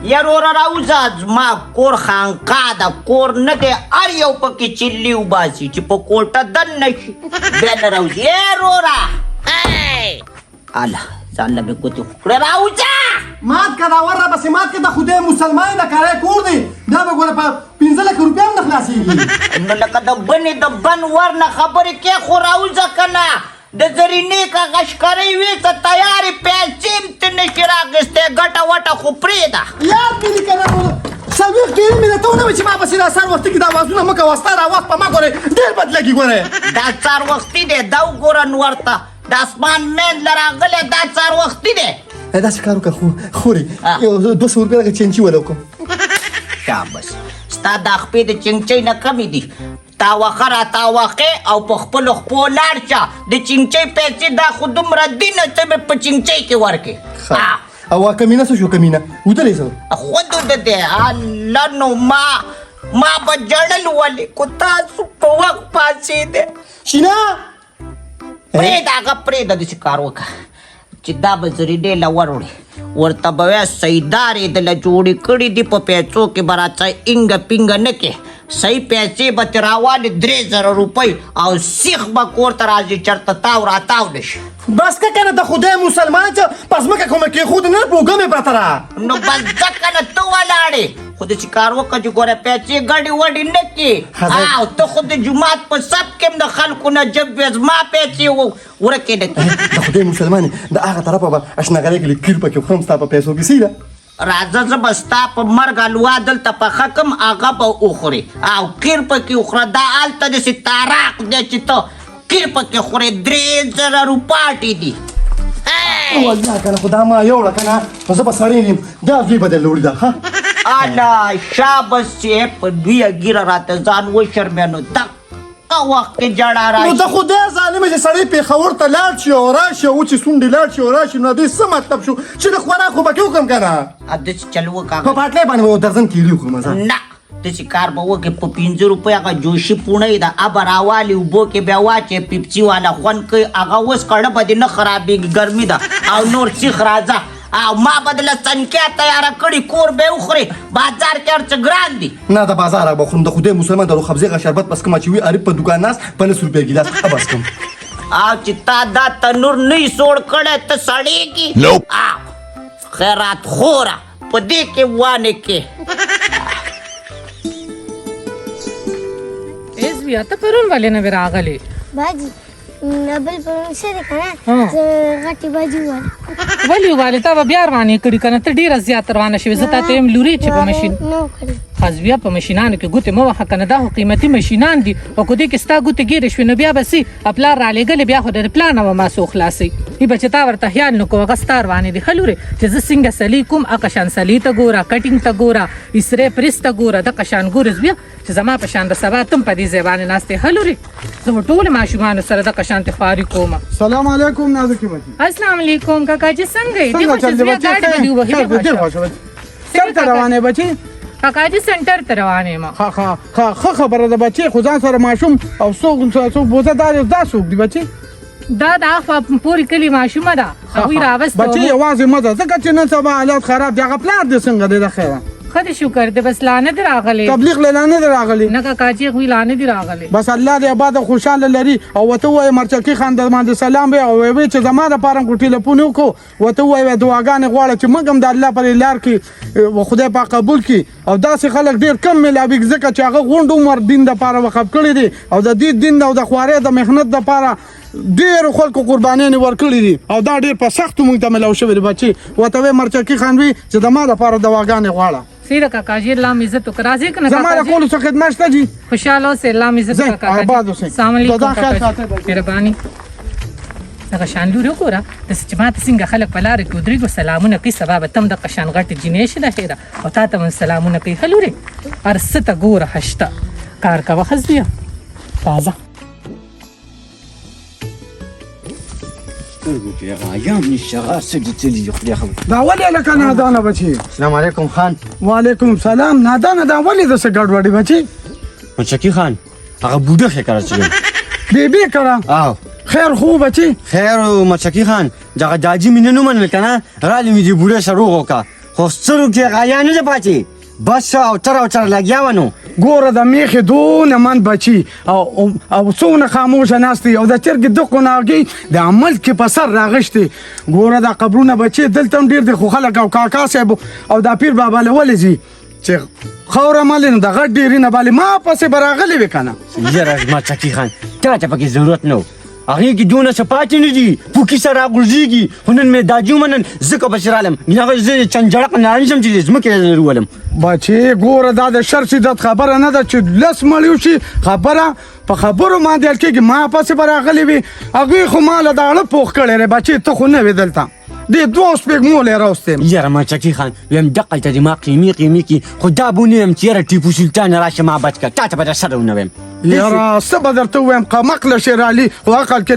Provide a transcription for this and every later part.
یارورا راوځه زما کور خانقاه ده کور نه دی هر یو پکې چلي وباسي چې په کوټه دننه شي بیا نه راوځي یارورا الله ځانله مې ګوتې خوکړې راوځه مات که راور را پسې مات که د خدای مسلمان د کاری کور دی دا به ګوره په 15 لک روپۍ هم نه خلاصېږي نو لکه د بنې د بن ور نه خبرې کې خو راوځه که نه د زرینې که غشکرۍ وي څه تیارې پیسې هم ته نشي راخیستی ګټه وټه خو پرېږده یاد مې دي که نه څلوېښت ډېر مې درته ونه ویل چې ما پسې دا سهار وختي کې دا آوازونه مه کوه ستا دا وخت په ما ګورې ډېر بد لګي ګورې دا سهار وختي دی دا وګوره نور ته د اسمان مین له راغلی دا سهار وختي دی داسې کار وکړه خورې یو 200 روپۍ راکړه چینچي وله وکړم شابس ستا دا خپې د چینچۍ نه کمې دي تاوخه را تاوخې او په خپلو خپو لاړ شه د چینچۍ پیسې دا خو دومره دي نه څه مې په چینچۍ کې ورکې او کمینه څه شو کمینه ودلې څه خود د دې الله نو ما به جړل ولې کو تاسو په وخت پاڅېدې شینا پرېږده هغه پرېږده داسې کار وکړه چې دا به زرینې له وروړې ورته به وایه سیدار یې دله جوړې کړي دي په پیسو کې به راڅه اینګه پینګه نه کې صحیح پیسې به ترې راوالې 3000 روپۍ او سیخ به کور ته راځي چېرته تاو راتاو نه شي بس که کنه د خدای مسلمان چې په ځمکه کومه کېښود نه اوږه مې پرته را نو بس ځکه نه ته ولاړې خو داسې کار وکړه چې ګوره پیسې ګډې وډې نه کړې او ته خو د جومات په سب کې هم د خلکو نه جب وې زما پیسې ورکې نه کړې د خدای مسلمان د هغه طرفه به اشناګرۍ کې کیر پکې خورم ستا په پیسو پسې ده راځه زه به ستا په مرګ الوا دلته پخه کم هغه به وخورې او قیر پکې وخوره دا هلته داسې تاراق دی چې ته قیر پکې خورې 3000 روپاټې دي والله کنه خو دا ما یوړه کنه نو زه به سړی یم دا دوی به درله وړي ده ښه الا شابس چې په دویه ګیره راته ځان وشرمې نو دغه وخت کې جړه نو راشي د خدای ظالمه چې سړی پېښور ته لاړ شي او راشي او چې سونډې لاړ شي او راشي نو دوی څه مطلب شو چې د خوراک خو به کې وکړم که نه داسې چل وکړه په پاټلی باندې به درځم کیلي وخورم زه نه داسې کار به وکړې په 15 روپۍ هغه جوشي پوڼۍ ده هغه راوالې اوبو کې بیا واچې پیپسي والا خوند کوي هغه اوس کړه به دې نه خرابېږي ګرمي ده او نور سیخ راځه او ما بدله څنکیا تیاره کړي کور به وخورې بازار کې هر څه ګران دي نه د بازار به خورم د خدای مسلمان د روخبزې شربت بس کوم چې وي عارف په دوکان ناست 15 روپۍ ګیلاس بس کوم او چې تا دا تنور نه سوړ کړی ته سړېږي خیرات خوره په دې کې وانې کې ایز بیا ته پرون ولې نه وې راغلې باجی بل پرون څه دی که نه زه غټې باجي ووالم ولې ووالې تا به بیا روانې کړي که نه ته ډېره زیات روانه شوې زه تا ته یم لورې چې په مشین نه و کړی خاص بیا په مشینانو کې ګوتې مه وهه که نه دا خو قیمتي مشینان دي او که دې کې ستا ګوتې ګیرې شوې نو بیا به سي پلار رالېږلې بیا خو د پلار نه به ما څو خلاصوي ای به چې تا ورته خیال نه کوو هغه ستا روانې دي ښه لورې چې زه څنګه سلي کوم هغه شان سلي ته ګوره کټینګ ته ګوره اسرې پریس ته ګوره دغه شان ګورې بیا چې زما په شان د سبا تم په دې ځای باندې ناستې ښه لورې زه به ټولو ماشومانو سره دغه شانتې خواري کوم سلام علیکم نازکې بچي السلام علیکم کاکاجي څنګه یې دې خو چې بیا ګاډي به دې ووهي چېرته روانې بچي کاکاجي سنټر ته روان یم ښه خبره ده بچي خو ځان سره ماشوم او څوک بوزه دا څوک دي بچي دا د اخوا پورې کلي ماشومه ده هغوی راوسته بچي یوازې مه ځه ځکه چې نن سبا حالات خراب دي هغه پلار دې څنګه دی د خیره ښه دې شکر دی بس لا نه دي راغلی تبلیغ لا نه دی راغلی نه کاکاجي هغوی لا نه دي راغلی بس الله دې آباد او خوشحاله لري او ورته ووایه مرچکي خان در باندې سلام وی او وی چې زما دپاره خو ټلیفون وکړو ورته ووایه دعاګانې غواړه چې موږ هم د الله پر لار کې خدای پاک قبول کړي او داسې خلک ډېر کم میلاوي ځکه چې هغه غونډ عمر دین دپاره وقف کړي دي او د دې دین او د خوارۍ د محنت دپاره ډېرو خلکو قربانیانې ورکړي دي او دا ډېر په سختو موږ ته میلاو شوي دي بچي ورته وی مرچکي خان وي چې زما دپاره دواګانې غواړه سیده کاکاجي الله مې عزت وکړه راځې که نه زما د کولو څه خدمت شته جي خوشحاله اوسې الله مې عزت وکړه آباد اوسې السلام علیکم کاکاجي مهرباني دغه شان لورې وګوره داسې چې ما ته څنګه خلک په لاره کې ودرېږو سلامونه کوي سبا به ته هم دغه شان غټې جینۍ شي د خیره او تا ته هم سلامونه کوي ښه لورې هر څه ته ګوره ښه شته کار کوه ښه زویه راځه دا ولې لکه نادانه بچي السلام علیکم خان وعلیکم سلام نادانه دا ولې داسې ګډوډي بچي مرچکي خان هغه بوډه ښه کړه چې بیبي کړه خیر خو بچي خیر مرچکی خان دغه داجي مینه نو منل کنه رالی می دی بوډه سره وکا خو سترو کې غیا نه پاتې بس او تر لګیا ونو ګوره د میخې دونه من بچي او څونه خاموشه ناستې او د چرګې دقو ناګي د عمل کې په سر راغشتې ګوره دا قبرونه بچي دلته هم ډېر دي خو خلک او کاکا صاحب او دا پیر بابا له ولې ځي چې خاوره مالې نو د غټ ډېرې نه بالې ما پسې به راغلی وې که نه یاره مرچکی خان تا ته پکې ضرورت نه و هغې کې دونه څه پاتې نه دي پوکي سره راغورځېږي خو نن مې داجي ومنل ځکه پسې رالم هغه زه چنجړق نارنجم چې ځمکې ولم بچې ګوره دا د شر شدت خبره نه ده چې لس مړی شي خبره په خبرو باندې حل کېږي ما پسې به راغلی وي هغوی خو ما له داړه پوخ کړی دی بچې ته خو نه وې دلته دې دوه سپېږمو لی راوستیم یاره مرچکی خان ویم دقلته دې ما قیمې کې خو دا به نه یم چې یاره ټیپو سلطان راشه ما بچ کړه تا ته به در سره ونه ویم یاره څه به درته ووایم قمقله شېر علي خو عقل کې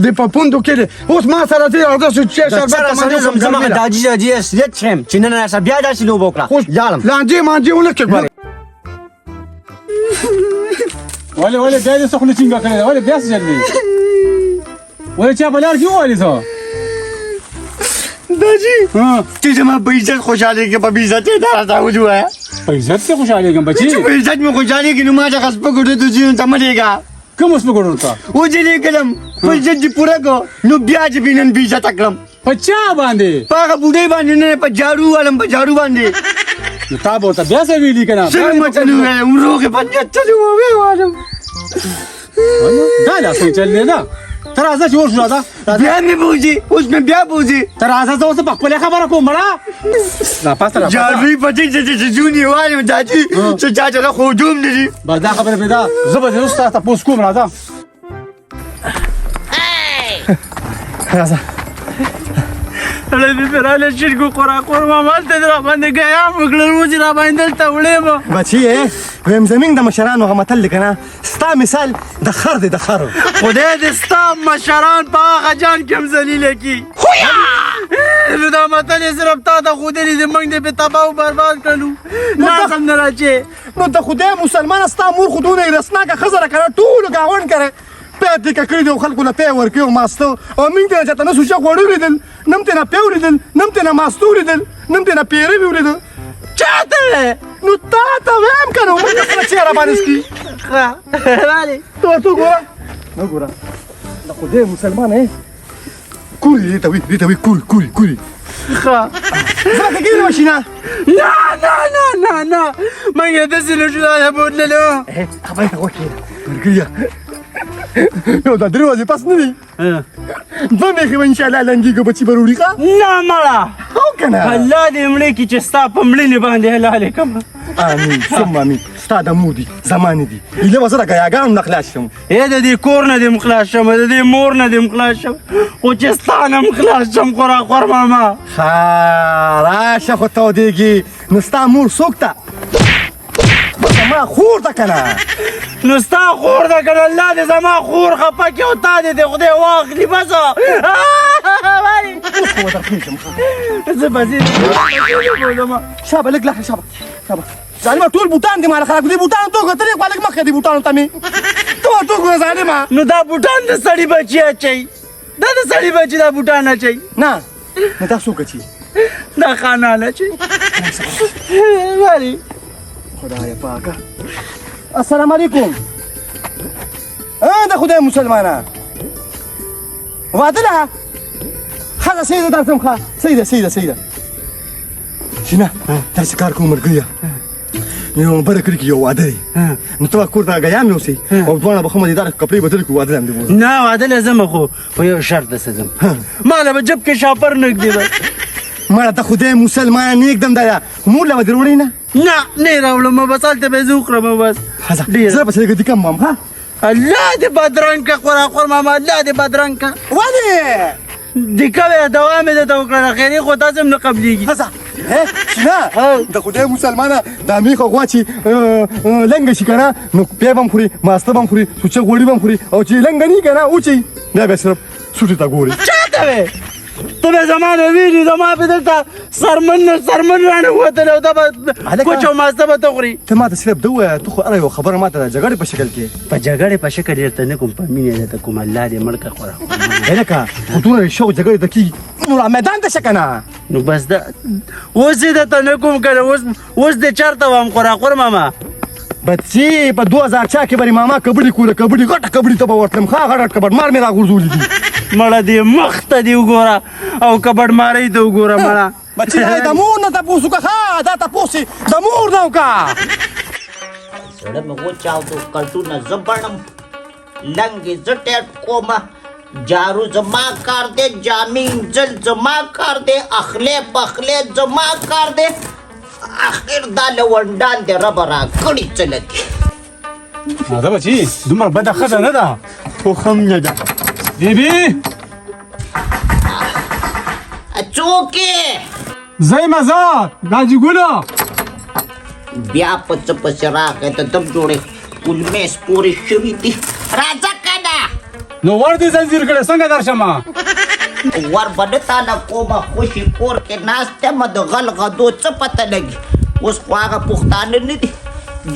دې په پوندو کې دی اوس ما سره دې او داسې چې شربت زما داجي اصلیت ښیم چې نن راسه بیا داسې لوبه وکړه لاړم لانجې مانجې ونه کړې ګورې ولې بیا دې څه خوله ټینګه کړې ده ولې بیا څه جلبې ولې چا په لار کې ووهلې ته داجي ته زما په عزت خوشحالېږې په بې عزتۍ دا راته وجوه په عزت کې خوشحالېږم بچي چې په عزت مې خوشحالېږي نو ما څخه سپکو ته ځینو ته مه لېږه کوم سپکو ته وځې لېږلم په عزت دې پوره کړو نو بیا چې بې نن بې عزته کړم په چا باندې په هغه بوډۍ باندې نه په جارو والم په جارو باندې نو تا به ورته بیا څه ویلي که نه څنګه مه چلو ویلم روغې په نیت چلو وویلم دا لاسونه چل دی ده ته راځه چې اوس راځه بیا مې بوځي اوس مې بیا بوځي ته راځه زه اوس په خپلې خبره کوم مړه راپاسه جاروی په دې چې جونې وایم داجي چې چا چېرې خو هجوم نه دي بس دا خبره پرېږده زه به دې اوس تا تپوس کوم راځه راځه سړی مې راله شرکو خوراکور ماما هلته دې راباندې ګیام وکړل اوس یې راباندې دلته وړې به بچی ویم زمین د مشرانو هغه متل دی که نه ستا مثال د خر دی د خرو خدای دې ستا مشران په هغه جان کې هم ذلیله کړي نو دا متل یې صرف تا ته ښودلي دي موږ دې پې تباه و برباد کړلو لاس هم نه راچې نو د خدای مسلمانه ستا مور خو دونه یې رسناکه ښځه ده که نه ټولو ګاونډ کړی پی ټیکه کړي دي او خلکو له پی ورکوي او ماسته او موږ ته نه چاته نه سوچه غوړي ولیدل نه م ترې نه پی ولیدل نه م ترې نه ماسته ولیدل نه م ترې نه پیروي ولیدل چاته وې نو تا ته ویم که نه موږ سره چېره باندې سکي ولې تو ګوره نه ګوره د خدای مسلمانه کوري دې ته وي کوري زما که ګیرې ماشینه نه موږ یې داسې نه شو دا بوتللو خبرې ته غوږ کښېږده ملګریه یو دا درې ورځې پس نه دي دوه میخې به انشاءالله لنګېږو بچي به روړي ښه نه مړه او که نه الله دې مړې کړي چې ستا په مړینې باندې حلالې کړم امین ثم امین ستا د مور دي زما نه دي ایله به زه د ګیاګانو نه خلاص شم د دې کور نه دې م خلاص شم د دې مور نه دې م خلاص شم خو چې ستا نه م خلاص شم خوراخور ماما ښه راشه خو تودېږي نو ستا مور څوک ته زما خور ده که نه نو ستا خور ده که نه الله دې زما خور خفه کړي او تا دې خدای واخلي بس زه به ځې شابه لږ لاړه شابه ظالمه ټول بوټان دي ماله خلک دې بوټانو ته وکتلې خوا لږ مخکې دې بوټانو ته مې ته ورته وګوره ظالمه نو دا بوټان د سړي بچي اچوي دا د سړي بچي دا بوټان اچوي نه نو دا څوک اچوي دا خانان اچوي ولې خدای پاکه السلام علیکم د خدای مسلمانه واده ده ښه ده صحیح ده درځم ښه صحیح ده شینه داسې کار کوم ملګریه یو بره کلي کې یو واده دی نو ته به کور ته ګیام یوسئ او دواړه به ښه مزېداره کپړې بدلې کړو واده له همدې بوځو نه واده له ځمه خو په یو شرط دسه ځم ما له به جب کې شاپر نږدې ده مړه د خدای مسلمانه نېږدم دا مور له به دې وړئ نه نه راوړم بس هلته به یې زه وکړم بس زه پسې لږ دقت مام ښه الله دې بدرنګ که خوراخور ماما الله دې بدرنګ که ولې دیکه وې دوا مې درته وکړله خیري خو تاسې هم نه قبلېږي ښځه شینه د خدای مسلمانه دا میخ او غوا چې لنګه شي که نه نو پی به هم خوري ماسته به هم خوري سوچه غوړي به هم خوري او چې لنګه نه وي که نه وچوي بیا بیا صرف سوټې ته ګوري چاته وې ته به زمانه ویلي زما په دلته سرمن رانه وتلی او دا به کوچ او ماسته به ته خوري ته ما ته صرف ده ووایه ته خو هره یوه خبره ما ته د جګړې په شکل کې په جګړې په شکل درته نه کوم په مینې درته کوم الله دې مړ کړه خوره هلکه خو دونه شوق جګړې ته کېږي نو را میدان ته شه که نه نو بس دا اوس یې درته نه کوم که اوس دې چېرته وم خوراخور ماما بچې په 2004 کې به ماما کبډي کوله کبډي غټه کبډي ته به ورتلم ښه غټ کبډ مار مې راغورځولي دي مړه دې مخ ته دې وګوره او کبډ مارۍ ته وګوره مړه بچې د مور نه تپوس وکړه ښه دا تپوس یې د مور نه وکړه زړه مې وچاودو کلټونه زه بڼم لنګې زه ټیټ کومه جارو زما کار دی جامې انځل زما کار دی اخلی پخلی زما کار دی اخر دا لونډان دی ربه راکړي چلتي راځه بچي دومره بده ښځه نه ده خو هم نه ده بیبي څوک یې زه یم آزاد ګاجي ګلو بیا په څه پسې راغی د دم جوړې کلمې سپورې شوي دي راځه که نه نو ور دې زنځیر کړې څنګه درشمه ور به نه تاله کومه خوشي کور کې ناست یم د غل غدو څه پته لګي اوس خو هغه پښتانه نه دي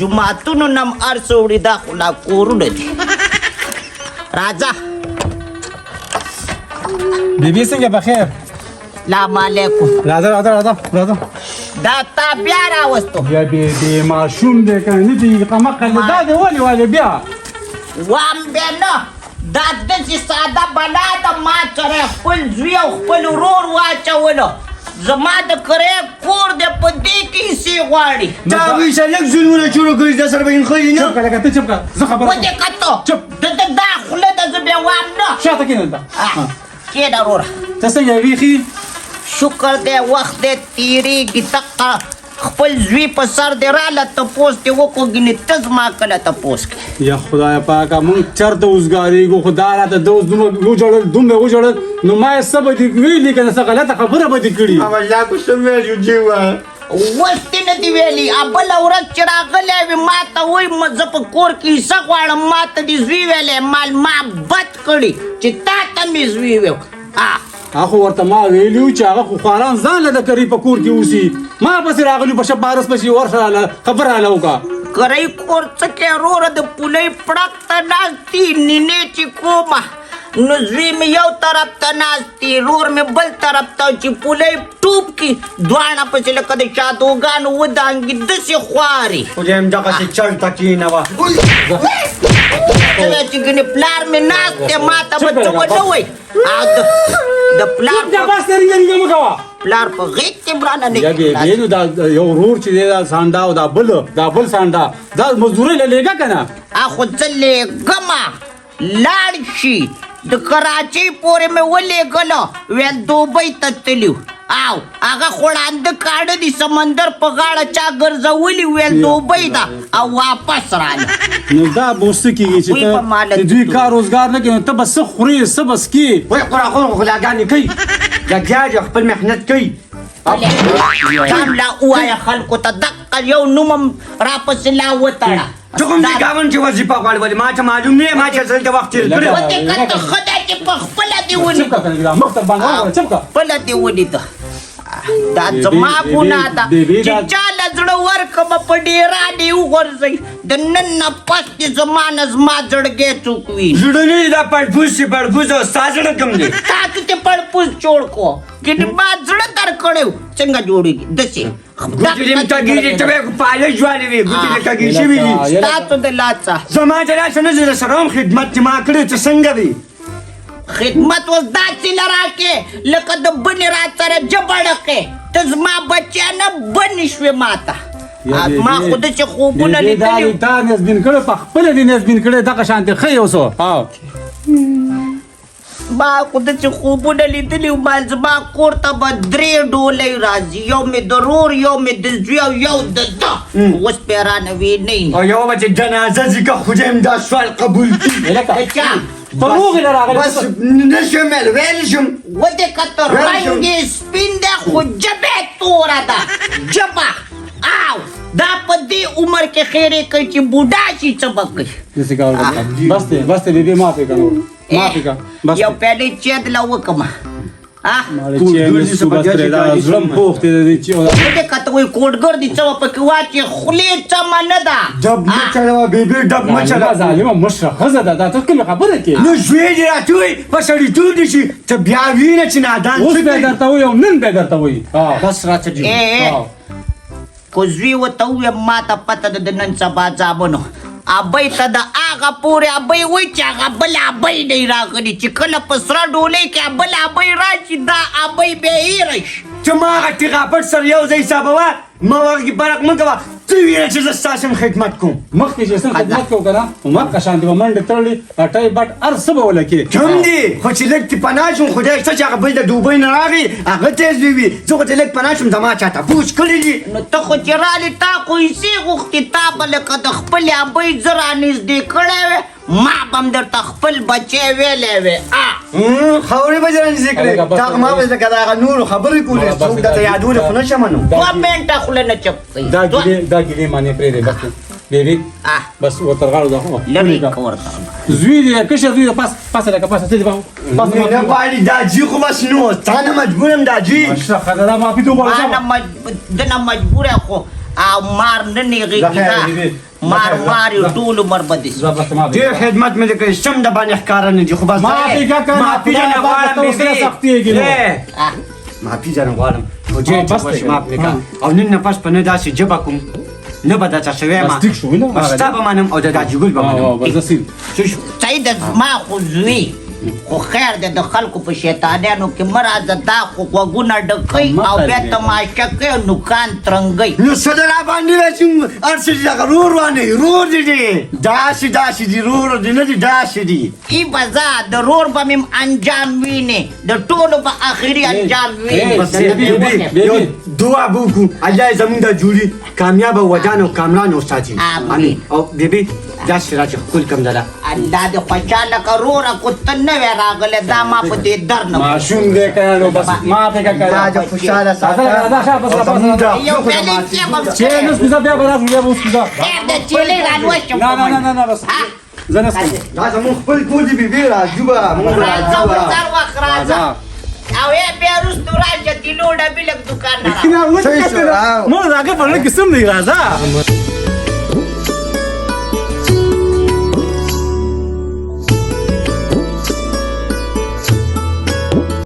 جوماتونو نه هم هر څه وړي دا خو لا کورونه دي راځه بیبي څنګه بخیر سلام علیکم راځه دا تا بیا راوستو بیا بیبي ماشوم دی که نه دی قمقل دا دی ولې بیا وام بیا نه دا داسې ساده بلا ده ما سره خپل زوی او خپل ورور واچولو زما د کرې کور دی په دې کې حصې غواړي تا هغوی سره لږ ظلمونه شروع کړي دا سره به یې خوري نه چپ کړه ته چپ کړه زه خبره کوم ودې کتو چپ دا خوله ده زه بیا وام نه شاته کېنه ده کېنه وروره ته څنګه ویښي شکر دی وخت دی تېرېږي دقه خپل زوی په سر دی راله تپوس دې وکړو ګینې ته زما کله تپوس کې یا خدای پاکه مونږ چېرته اوسګارېږو خو دا راته ده اوس دومره وژړل نو ما یې څه به دې ویلي که نه څه غلطه خبره به دې کړي الله کو څه ویل یو جیوه اوس دې نه دي ویلي بله ورځ چې راغلی وي ما ته وایي زه په کور کې حصه غواړم ما ته دې زوی ویلی مال ما بد کړي چې تا ته مې زوی ویو هغه ورته ما ویلي چې هغه خو خواران ځان له د کرۍ په کور کې اوسي ما پسې راغلي په شپارس پسې ورشه خبره راله وکړه کرۍ کور څه کې وروره د پولۍ پړک ته ناست دي نینې چې کومه نو زوی مې یو طرف ته ناست دي رور مې بل طرف ته چې پولۍ ټوپ کړي دواړه پسې لکه د شادوګانو ودانګي داسې خواري خو دې همدغسې چلته کېنوه چې ګنې پلار مې ناست دی ما ته به څه ونه وایي د پلار بس رنګه مه کوه پلار په غېږ کې برانه نه یا بیبي نو دا یو ورور چې دی دا سانډا او دا بل سانډا دا مزدورۍ له لېږه که نه خو زه لېږمه لاړ شي د کراچۍ پورې مې ولېږله ویل دوبۍ ته تللي او هغه خوړانده کاڼه دي سمندر په غاړه چا ګرځولي ویل دوبۍ ده او واپس راله نو دا به اوس څه کېږي چې ته د دوی کار روزګار نه کوي نو ته به څه خورې څه به څکې وایي خوراخور خو غلاګانې کوي لګیا دي خپل محنت کوي ځان لا ووایه خلکو ته دقه یو نوم هم راپسې لا وتړه ته کوم دې ګاونډ چې وظیفه غواړي ولې ما ته معلوم نه ما چې دلته وخت تېر کړی ودې که ته خدای چې په خپله دې ولید مخ ته باندې وغوړه چپ کړه خپله دې ولیده دا زما ګناه ده چې چا له زړه ورکړمه په ډېرا دې وغورځوي د نن نه پس دې زما نه زما زړګی څوک وي زړه نه دی دا پړپوس چې پړپوس او ستا زړه کوم دی تاسو ته پړپوس جوړ کړو ګینې ما زړه درکړی و څنګه جوړېږي داسې ګوتې دې م کږېږي ته به پالې ځوانې وي ګوتې دې کږې شوي دي ستاسو د لاڅه زما د لاسه نه زه سره هم خدمت چې ما کړی ته څنګه وي خدمت اوس داسې له راکې لکه د بنې را سره جبړکې ته زما بچیانه بنې شوې ما ته ما خو داسې خوبونه لیدلي تا نظمین کړی په خپله دې نظمین کړی دغه شانتې ښه یو څه ما خو داسې خوبونه لیدلي وو زما کور ته به 3 ډولۍ راځي یو مې د رور یو مې د زوی او یو د ده اوس پې رانه وینئ او یوه به چې جنازه ځي که خدای م دا سوال قبول کړي چا په روغې نه راغلی بس نه شم ویلی شم ودې که ته رنګ یې سپین دی خو ژبه یې توره ده ژبه او دا په دې عمر کې خیرې کوي چې بوډا شي څه به کوي داسې کار وکړه بس دی بیبي معافې کړه معافې کړه یو پیالې چید له وکړمه ماړه چې صبح پرې دا زړم پوخ دی چې دې کته وي کوډګر دي چې په کې واچي خلی چما نه ده ډب مه چلاوه بیبي ډب مه چلاوه ظالمه مشره ښځه ده دا ته کومه خبره کې نو زوی دې راته وایي په سړیتوب دې شي ته بیا وینه چې نادان اوس څه به کوي؟ درته وایي او نن به درته وایي بس راته دي کو زوی ورته وویل ما ته پته ده د نن سبا زامنو ابۍ ته د هغه پورې ابۍ وایي چې هغه بل ابۍ نه راغلي چې کله په سره ډولۍ کې بل ابۍ راشي دا ابۍ بیا هېره شي ته ما هغه تغاپټ سره یو ځای حسابوه ما هغه برق مه کوه ته وینه چې زه ستاسو هم خدمت کوم مخکې چې څنګه خدمت کوو که نه مکه شانتې به منډې تړلې هټۍ بټ هر څه به وله کې کوم دي خو چې لږ دې پناه شوم خدای شته چې هغه بل د دوبۍ نه راغی هغه تیز وي زه خو ته لږ پناه شوم زما چا تپوس کړي دي نو ته خو چې رالې تا خو ایسې غوښتې تا به لکه د خپلې ابۍ زه رانږدې کړی وې ما به هم درته خپل بچی ویلی وې خبرې به دې رانږدې کړې تا ما به لکه د هغه نورو خبرې کولې څوک درته یادونه خو نه شم نو 2 منټه خوله نه چپ کوي دا ګیلې مانې پرېږدې بس بیبي بس ورته غاړو ده لرې که ورته زوی دی کشر زوی دی پاسه لکه پاسه ته دی نه غواړي دا جي خو بس نو تا نه مجبورم دا جي مشره ښځه ده معافي ته وغواړه دنه مجبوره خو او مار نه نیغېږي مار یو ټول عمر به دي ډېر خدمت مې وکړی سم د باندې ښکاره نه دي خو بس معافي که که معافي نه غواړم سره سختېږي نو معافي ځنه غواړم خو ډېر ټیک وشي معاف مې کړه او نن نه پس په نه داسې ژبه کوم نه به درته شوی ما تصدیق شوی نه ستا به منم او د داجیګل به منم صحیح ده زما خو زوی خو خیر دی د خلکو په شیطانیانو کې مه راځه دا خو غوږونه ډکوي او بیا تماشه کوي او نوکان ترنګوي نو څه د را باندې راشي هر څه دي دغه رور وانه رور دي داسې دي رور دي نه دي داسې دي ای بزا د رور به مې انجام وینې د ټولو به آخري انجام وینې یو دعا به وکړو الله یې زموږ دا جوړي کامیابه ودان او کامران وساتي امین او بیبي داسې راځه ښکل کړم دله الله دې خوشحاله که روره کو ته نه وې راغلی دا ما په دې در نه ماشوم دی که نه نو بس معافي که که دا د خوشحاله ساته یو پیلې کېږم چې نو سپیزه بیا به راشو بیا به وسپیزه خیر د چیلې رالوشم نه بس زه نه څکم دا زموږ خپل کور دی بیبي راځو به موږ به راځه راځو ورځار وخت راځه او بیا وروستو راځه د لوډه بلک دوکان نه مو راګه په لکه سم دی راځه